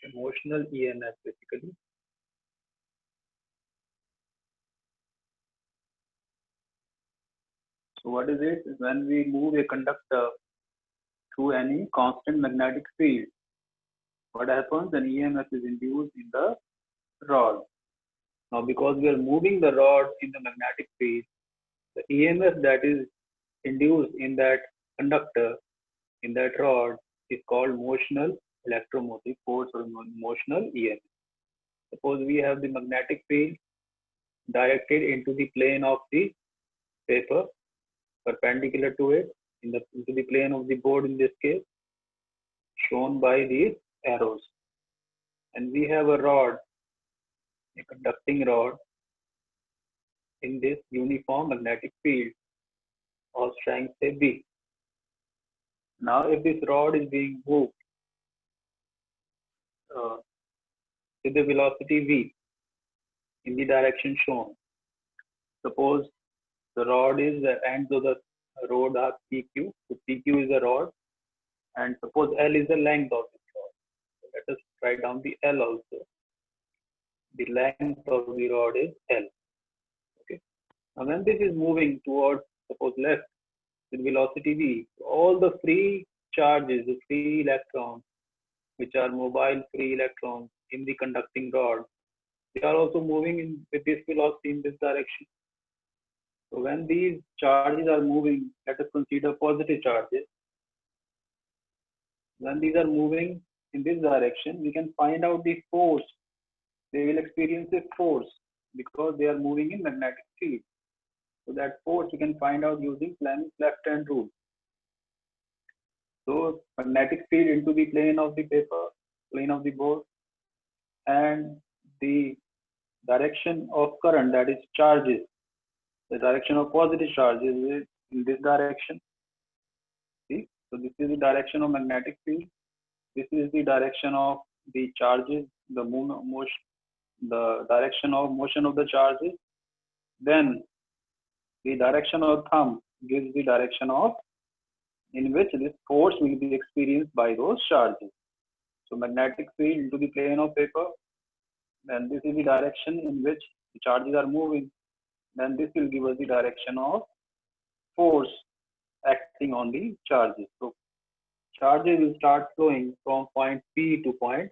Emotional EMF basically. So what is it? When we move a conductor through any constant magnetic field, what happens? An EMF is induced in the rod. Now, because we are moving the rod in the magnetic field, the EMF that is induced in that conductor, in that rod, is called motional electromotive force or motional EMF. Suppose we have the magnetic field directed into the plane of the paper, perpendicular to it, into the plane of the board in this case, shown by these arrows. And we have a rod, a conducting rod, in this uniform magnetic field of strength say B. Now, if this rod is being moved uh, with the velocity v in the direction shown, suppose the rod is the ends of the rod are PQ, so PQ is the rod, and suppose L is the length of this rod. So let us write down the L also. The length of the rod is L. Okay. Now, when this is moving towards suppose left with velocity v, all the free charges, the free electrons, which are mobile free electrons in the conducting rod, they are also moving in with this velocity in this direction. So when these charges are moving, let us consider positive charges. When these are moving in this direction, we can find out the force. They will experience a force because they are moving in magnetic field. So that force we can find out using Planck's left-hand rule. So magnetic field into the plane of the paper, plane of the board, and the direction of current, that is charges. The direction of positive charges is in this direction. See, so this is the direction of magnetic field. This is the direction of the charges, the motion, the direction of motion of the charges. Then the direction of thumb gives the direction of in which this force will be experienced by those charges. So magnetic field into the plane of paper, then this is the direction in which the charges are moving. Then this will give us the direction of force acting on the charges. So charges will start flowing from point P to point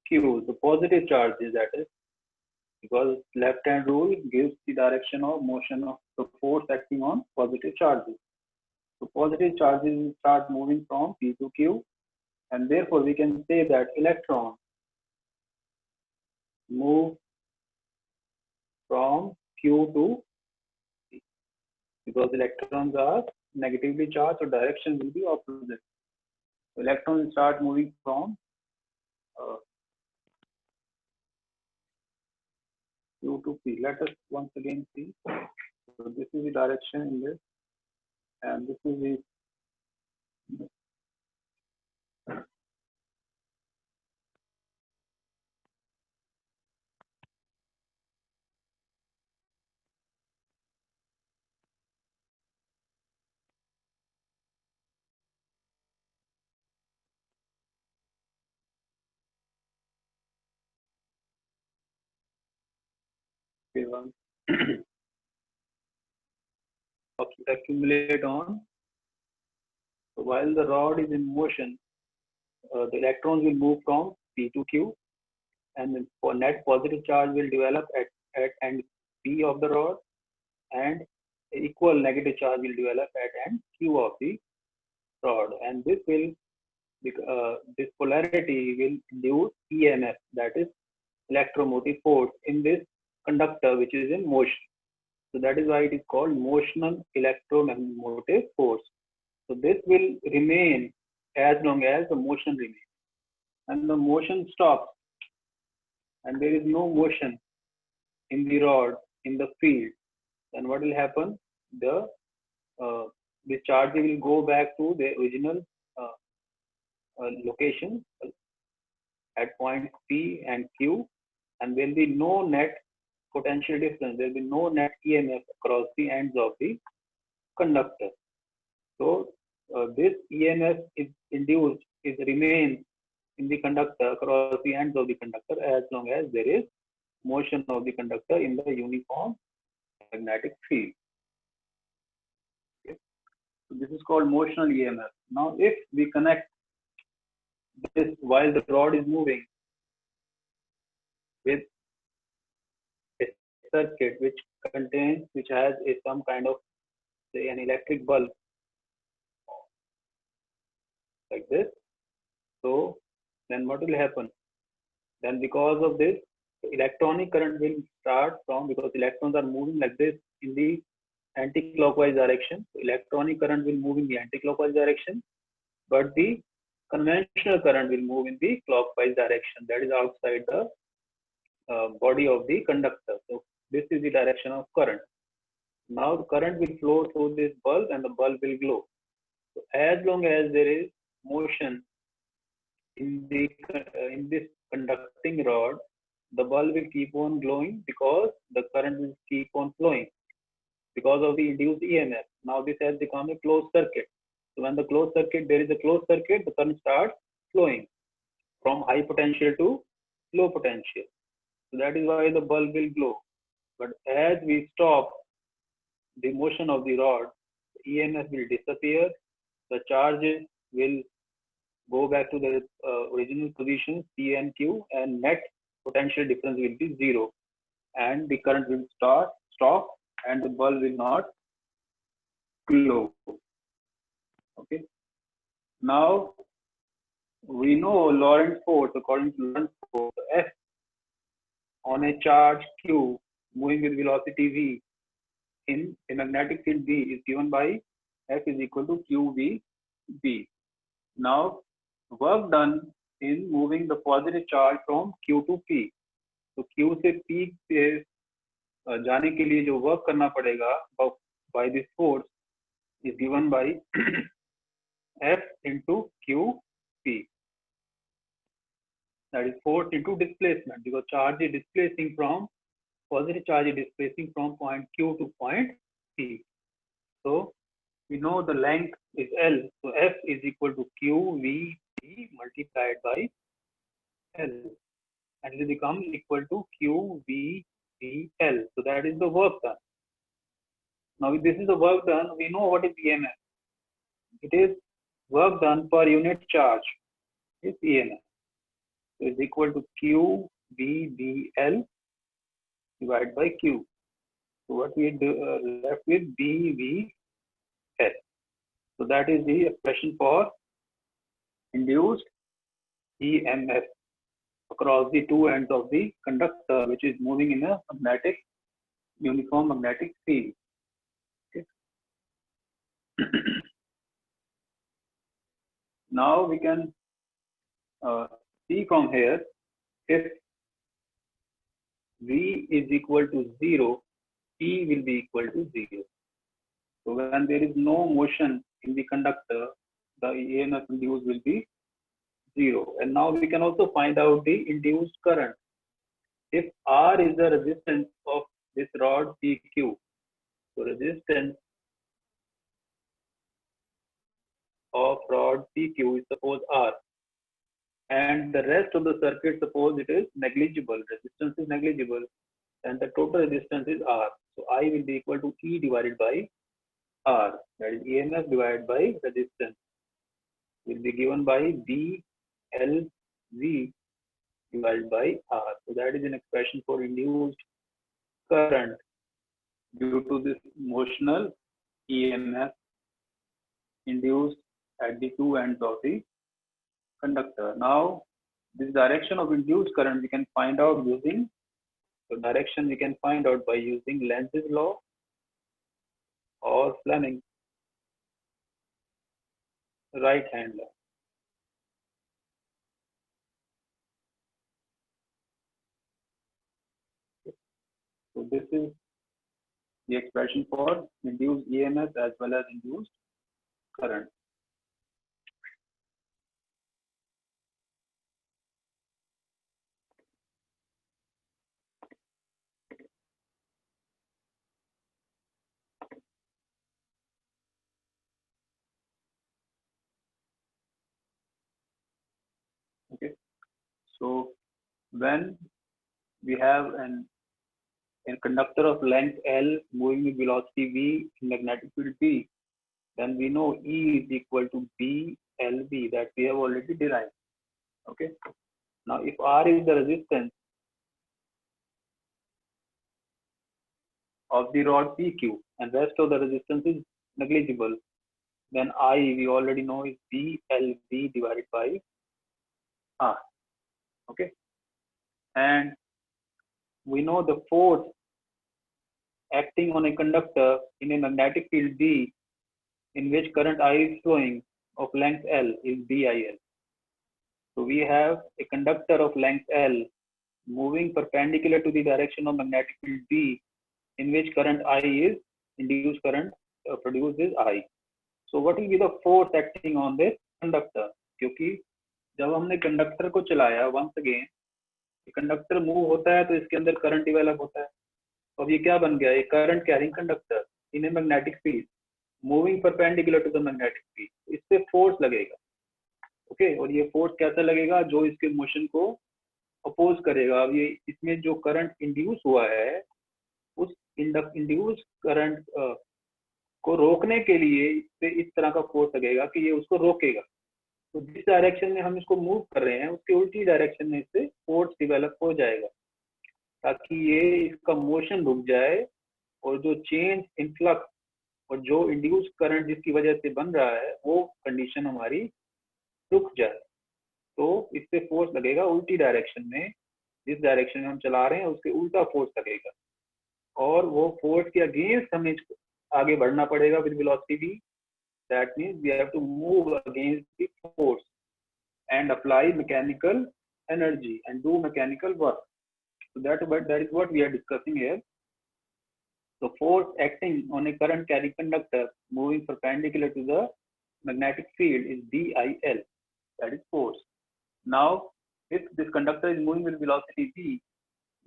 Q. The positive charges, that is, because left-hand rule gives the direction of motion of the force acting on positive charges. So positive charges will start moving from P to Q, and therefore we can say that electrons move from Q to P, because electrons are negatively charged, so direction will be opposite. So electrons start moving from Q to P. Let us once again see. So this is the direction in this, and this is the one accumulate on. So while the rod is in motion, the electrons will move from P to Q, and for net positive charge will develop at end P of the rod, and equal negative charge will develop at end Q of the rod, and this polarity will induce EMF, that is electromotive force, in this conductor which is in motion. So that is why it is called motional electromotive force. So this will remain as long as the motion remains. And the motion stops, and there is no motion in the rod, in the field, then what will happen? The charge will go back to the original location at point P and Q, and there will be no net potential difference. There will be no net EMF across the ends of the conductor. So this EMF is induced, is remains in the conductor across the ends of the conductor as long as there is motion of the conductor in the uniform magnetic field. Okay. So this is called motional EMF. Now, if we connect this while the rod is moving with a circuit which has some kind of, say, an electric bulb like this, so then what will happen? Then because of this, electronic current will start from, because electrons are moving like this in the anti-clockwise direction. So electronic current will move in the anti-clockwise direction, but the conventional current will move in the clockwise direction. That is outside the body of the conductor. So this is the direction of current. Now the current will flow through this bulb and the bulb will glow. So as long as there is motion in this conducting rod, the bulb will keep on glowing because the current will keep on flowing because of the induced EMF. Now this has become a closed circuit. So when there is a closed circuit, the current starts flowing from high potential to low potential. So that is why the bulb will glow. But as we stop the motion of the rod, the EMF will disappear, the charges will go back to the original position P and Q, and net potential difference will be zero, and the current will stop, and the bulb will not glow. Okay. Now we know Lorentz force. According to Lorentz force, F on a charge Q moving with velocity v in a magnetic field B is given by F is equal to QVB. Now, work done in moving the positive charge from Q to P. तो Q से P पे जाने के लिए जो work करना पड़ेगा by this force is given by F into QP. That is force into displacement, because charge is displacing from positive charge is displacing from point Q to point P. So we know the length is L. So F is equal to QVP multiplied by L, and it will become equal to QVPL. So that is the work done. Now, if this is the work done, we know what is EMF. It is work done per unit charge. Is EMF. So is equal to QVBL divided by Q. So what we left with BVL. So that is the expression for induced EMF across the two ends of the conductor, which is moving in a uniform magnetic field. Okay. Now we can see from here, if V is equal to 0, P will be equal to 0. So when there is no motion in the conductor, the EMF induced will be 0. And now we can also find out the induced current. If R is the resistance of this rod PQ, so resistance of rod PQ is suppose R, and the rest of the circuit, suppose it is negligible, resistance is negligible, and the total resistance is R. So I will be equal to E divided by R, that is EMF divided by resistance, will be given by BLV divided by R. So that is an expression for induced current due to this motional EMF induced at the two ends of the conductor. Now, this direction of induced current we can find out using, so direction we can find out by using Lenz's law or Fleming's right hand law. So this is the expression for induced EMF as well as induced current. Okay. So when we have a conductor of length L moving with velocity V in magnetic field B, then we know E is equal to BLV, that we have already derived. Okay. Now, if R is the resistance of the rod PQ and rest of the resistance is negligible, then I we already know is BLV divided by R. Okay. And we know the force acting on a conductor in a magnetic field B in which current I is flowing of length L is BIL. So we have a conductor of length L moving perpendicular to the direction of magnetic field B in which current I is induced current produces I. So what will be the force acting on this conductor? क्योंकि जब हमने conductor को चलाया once again conductor move होता है तो इसके अंदर करंट डेवलप होता है. अब ये क्या बन गया? एक current carrying conductor in a magnetic field moving perpendicular to the magnetic field. इस पे फोर्स लगेगा. ओके. और ये फोर्स कैसा लगेगा? जो इसके मोशन को अपोज करेगा. अब ये इसमें जो करंट इंड्यूस हुआ है उस इंड्यूस करंट को रोकने के लिए इस पे इस तरह का फोर्स लगेगा कि ये उसको रोकेगा. तो जिस डायरेक्शन में हम इसको मूव कर रहे हैं उसके उल्टी डायरेक्शन में इससे फोर्स डेवलप हो जाएगा ताकि ये इसका मोशन रुक जाए और जो चेंज इनफ्लक्स और जो इंड्यूस करंट जिसकी वजह से बन रहा है वो कंडीशन हमारी रुक जाए. तो इससे फोर्स लगेगा उल्टी डायरेक्शन में. जिस डायरेक्शन में हम चला रहे हैं उसके उल्टा फोर्स लगेगा और वो फोर्स के अगेंस्ट हमें आगे बढ़ना पड़ेगा with velocity v. That means we have to move against the force and apply mechanical energy and do mechanical work. So that is what we are discussing here. So force acting on a current carrying conductor moving perpendicular to the magnetic field is BIL. That is force. Now, if this conductor is moving with velocity v,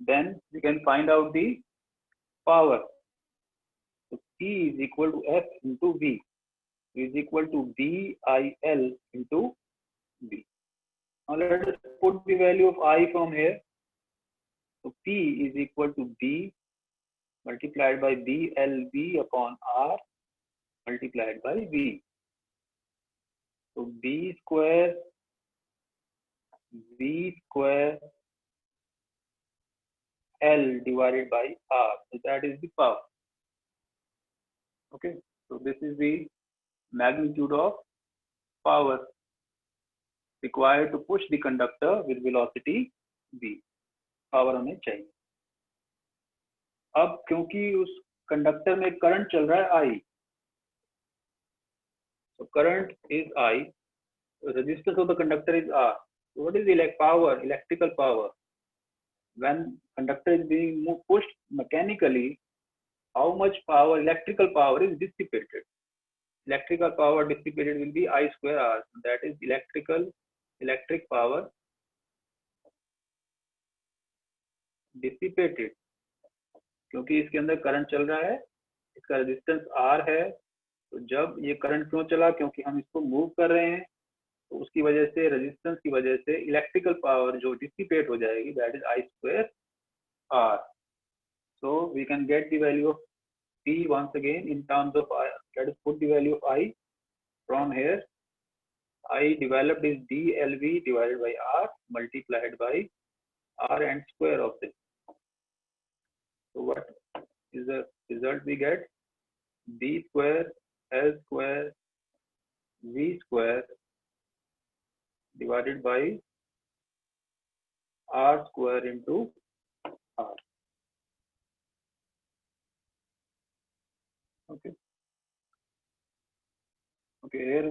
then we can find out the power. So P is equal to F into V is equal to BIL into V. Now let us put the value of I from here. So P is equal to B multiplied by BLV upon R multiplied by V. So B square V square L divided by R. So that is the power. Okay. So this is the magnitude of power required to push the conductor with velocity v. Power हमें चाहिए. अब क्योंकि उस conductor में current चल रहा है I, so current is I, resistance of the conductor is R. So what is the power, electrical power? When conductor is being pushed mechanically, how much power, electrical power is dissipated? Electrical power dissipated will be I square R. That is electric power dissipated. क्योंकि इसके अंदर current चल रहा है, इसका resistance R है. तो जब ये करंट क्यों चला? क्योंकि हम इसको मूव कर रहे हैं तो उसकी वजह से रेजिस्टेंस की वजह से इलेक्ट्रिकल पावर जो डिसिपेट हो जाएगी, that is I square R. So we can get the value of P once again in terms of I. Let us put the value of I from here. I developed is DLV divided by R multiplied by R and square of this. So what is the result we get? B square L square V square divided by R square into R. Okay. Okay. Here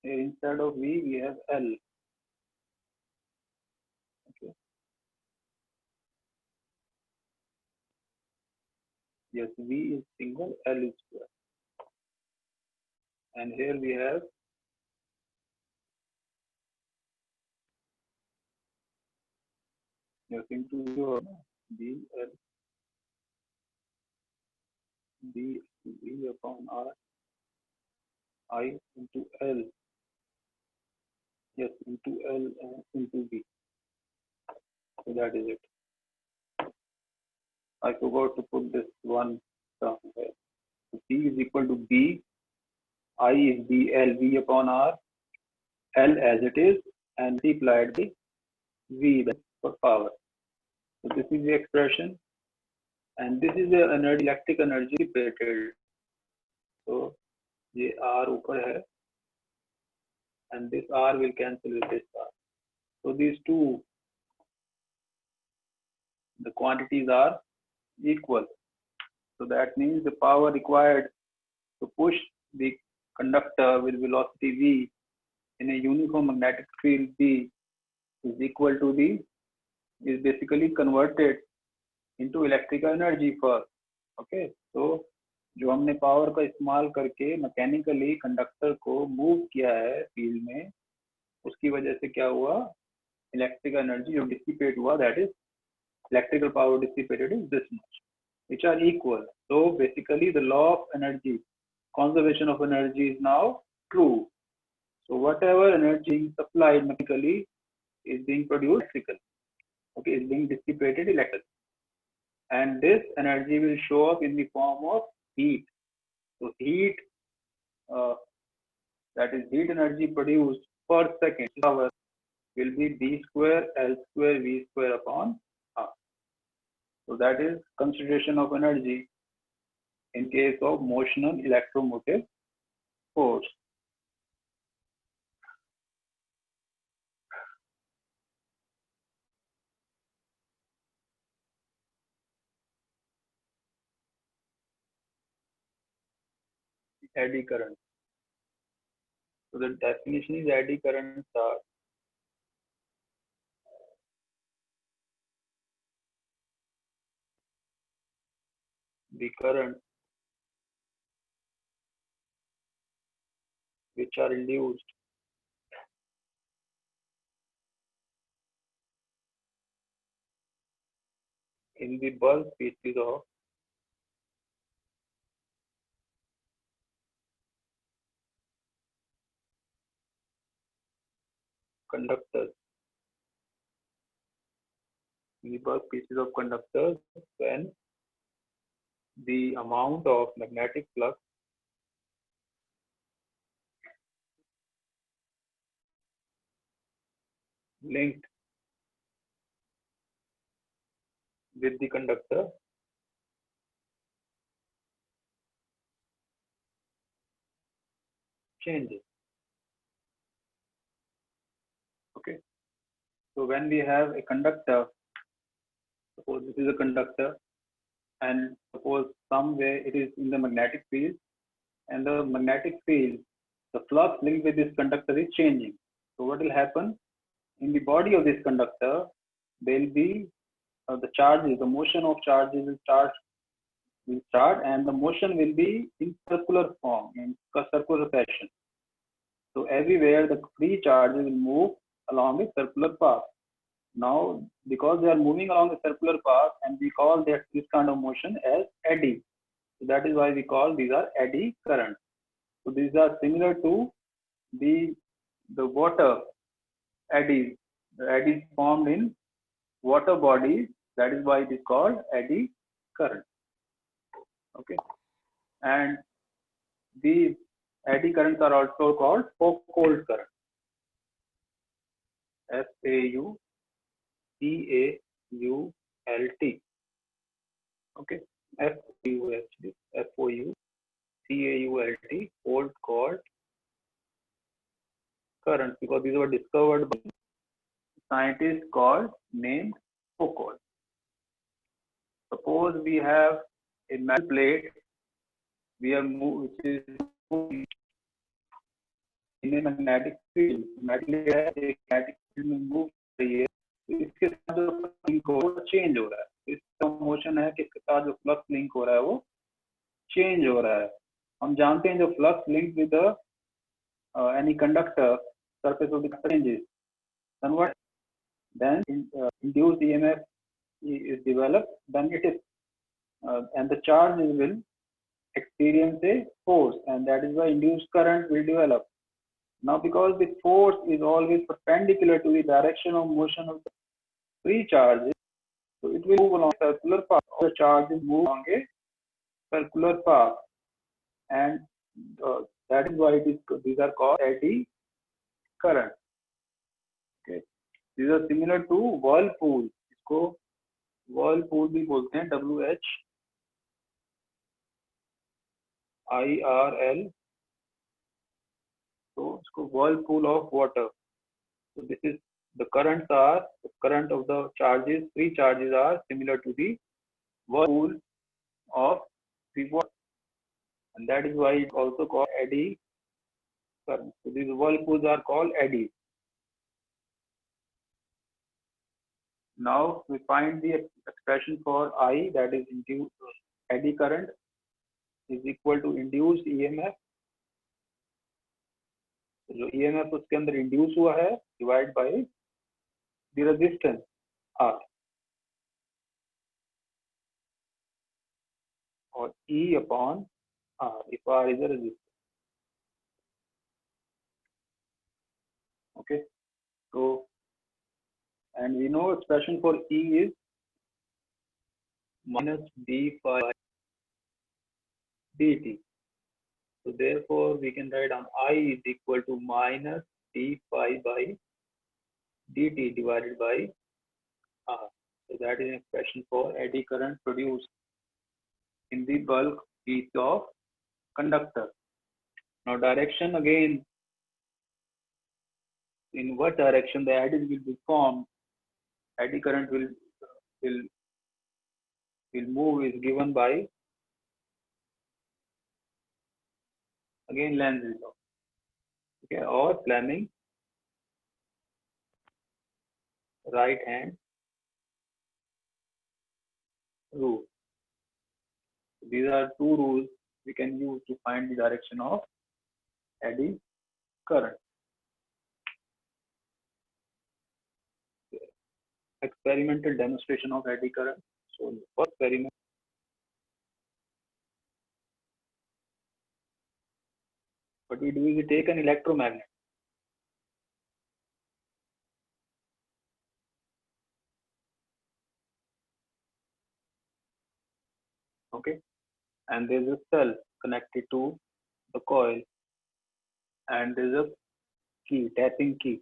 instead of V we have L. Okay. Yes, V is single, L is square. And here we have into your B L B V upon R I into L Yes, into L into B. So that is it. I forgot to put this one down there. So P is equal to B, I is BL, V upon R, L as it is, and multiplied by V for power. So this is the expression, and this is the energy, electric energy dissipated. So ये R ऊपर है, and this R will cancel with this R. So these two, the quantities are equal. So that means the power required to push the conductor with velocity V in a uniform magnetic field B is equal to is basically converted into electrical energy first. Okay, so जो हमने power का इस्तेमाल करके mechanically conductor को move किया है field में, उसकी वजह से क्या हुआ, इलेक्ट्रिकल एनर्जी जो डिसिपेट हुआ, that is electrical power dissipated is this much, which are equal. So basically the law of energy, conservation of energy is now true. So whatever energy is supplied mechanically is being produced electrically, okay, is being dissipated electrically. And this energy will show up in the form of heat. So heat, that is heat energy produced per second hour, will be B square L square V square upon R. So that is consideration of energy in case of motional electromotive force. Eddy current. So the definition is eddy currents are the currents which are induced in the bulk species of conductors. In the bulk species of conductors, when the amount of magnetic flux linked with the conductor changes. Okay. So when we have a conductor, suppose this is a conductor, and suppose somewhere it is in the magnetic field, and the magnetic field, the flux linked with this conductor is changing. So what will happen? In the body of this conductor, there will be the charges, the motion of charges will start, and the motion will be in circular form, in circular fashion. So everywhere the free charges will move along a circular path. Now, because they are moving along a circular path, and we call this kind of motion as eddy. So that is why we call these are eddy currents. So these are similar to the water eddies. The eddies formed in water bodies. That is why it is called eddy current. Okay, and these eddy currents are also called Foucault current. F-A-U-C-A-U-L-T. Okay, F-O-U-C-A-U-L-T, Foucault currents, because these were discovered by scientists called named Foucault. Suppose we have a metal plate, which is moving in a magnetic field. magnetic field में move रही है, तो इसके साथ जो link हो वो change हो रहा है. इसका मोशन है कि इसके साथ जो फ्लक्स लिंक हो रहा है वो चेंज हो रहा है. हम जानते हैं जो flux link with any conductor, surface of the changes, then what? Then induced EMF is developed, then it is and the charge will experience a force, and that is why induced current will develop. Now, because the force is always perpendicular to the direction of motion of the free charges, so it will move along a circular path. All the charges move along a circular path, and that is why these are called eddy current. Okay, these are similar to whirlpool. इसको whirlpool भी बोलते हैं, WHIRL. So इसको whirlpool of water. So this is the current of the charges, free charges are similar to the whirlpool of the water, and that is why it's also called eddy current. So these whirlpools are called eddies. Now we find the expression for I, that is induced eddy current, is equal to induced EMF. जो EMF उसके अंदर induce हुआ है divide by the resistance R, और E upon R if R is a resistance. Okay, so and we know expression for E is minus d phi dt. So therefore we can write down I is equal to minus d phi by dt divided by R. So that is an expression for eddy current produced in the bulk piece of conductor. Now direction again, in what direction the eddies will be formed, eddy current will move is given by again Lenz's law, okay, or Fleming right hand rule. These are two rules we can use to find the direction of eddy current. Experimental demonstration of eddy current. So the first experiment, what we do is we take an electromagnet. Okay, and there is a cell connected to the coil, and there is a key, tapping key.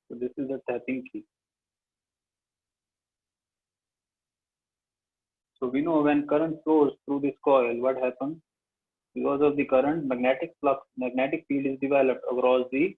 So this is the tapping key. So we know when current flows through this coil, what happens? Because of the current, magnetic flux, magnetic field is developed across the